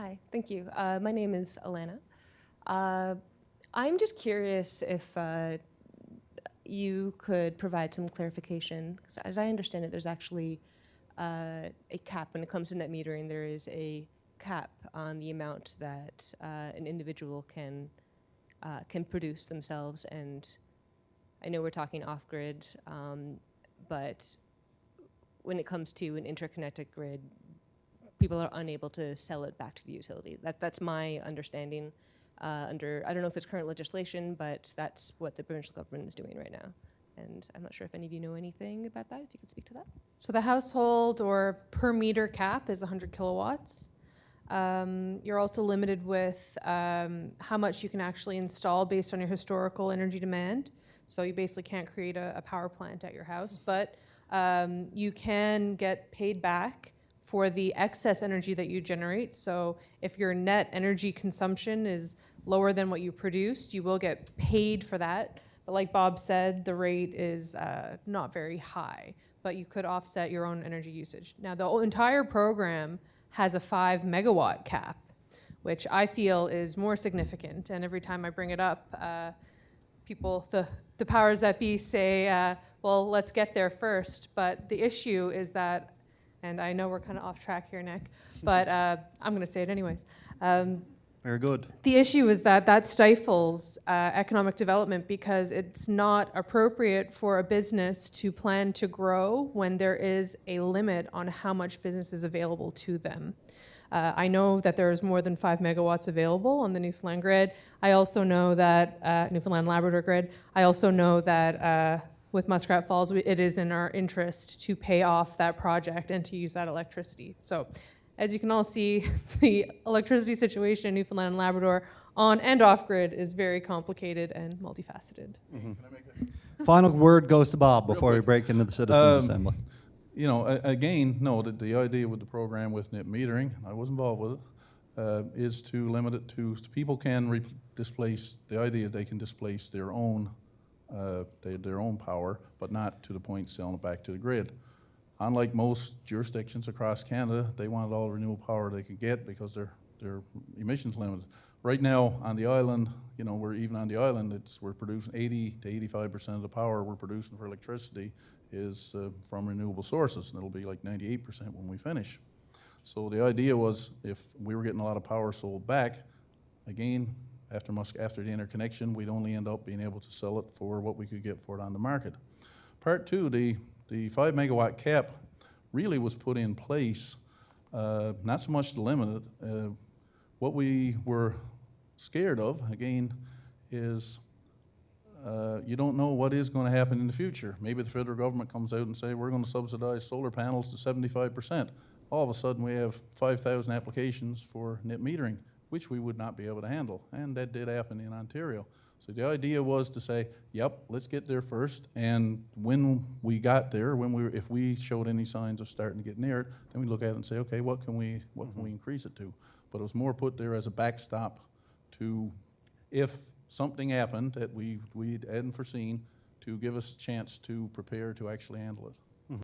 Hi, thank you. My name is Alana. I'm just curious if you could provide some clarification. 'Cause as I understand it, there's actually a cap when it comes to net metering. There is a cap on the amount that an individual can produce themselves. And I know we're talking off-grid, but when it comes to an interconnected grid, people are unable to sell it back to the utility. That's my understanding under, I don't know if it's current legislation, but that's what the provincial government is doing right now. And I'm not sure if any of you know anything about that, if you could speak to that. So the household or per meter cap is 100 kilowatts. You're also limited with how much you can actually install based on your historical energy demand. So you basically can't create a power plant at your house, but you can get paid back for the excess energy that you generate. So if your net energy consumption is lower than what you produced, you will get paid for that. But like Bob said, the rate is not very high, but you could offset your own energy usage. Now, the entire program has a 5 megawatt cap, which I feel is more significant. And every time I bring it up, people, the powers that be say, well, let's get there first. But the issue is that, and I know we're kind of off track here, Nick, but I'm going to say it anyways. Very good. The issue is that stifles economic development because it's not appropriate for a business to plan to grow when there is a limit on how much business is available to them. I know that there is more than 5 megawatts available on the Newfoundland grid. I also know that Newfoundland and Labrador grid. I also know that with Muskrat Falls, it is in our interest to pay off that project and to use that electricity. So, as you can all see, the electricity situation in Newfoundland and Labrador on and off grid is very complicated and multifaceted. Mm-hmm. Final word goes to Bob before we break into the Citizens Assembly. You know, again, no, the idea with the program with net metering, I was involved with it, is to limit it to people can displace, the idea they can displace their own power, but not to the point selling it back to the grid. Unlike most jurisdictions across Canada, they want all the renewable power they can get because their emissions limited. Right now on the island, you know, we're producing 80 to 85% of the power we're producing for electricity is from renewable sources, and it'll be like 98% when we finish. So the idea was if we were getting a lot of power sold back, again, after the interconnection, we'd only end up being able to sell it for what we could get for it on the market. Part two, the 5 megawatt cap really was put in place, not so much to limit it. What we were scared of, again, is you don't know what is going to happen in the future. Maybe the federal government comes out and say, we're going to subsidize solar panels to 75%. All of a sudden we have 5,000 applications for net metering, which we would not be able to handle. And that did happen in Ontario. So the idea was to say, yep, let's get there first. And when we got there, if we showed any signs of starting to get near it, then we look at it and say, okay, what can we increase it to? But it was more put there as a backstop to, if something happened that we hadn't foreseen, to give us a chance to prepare to actually handle it.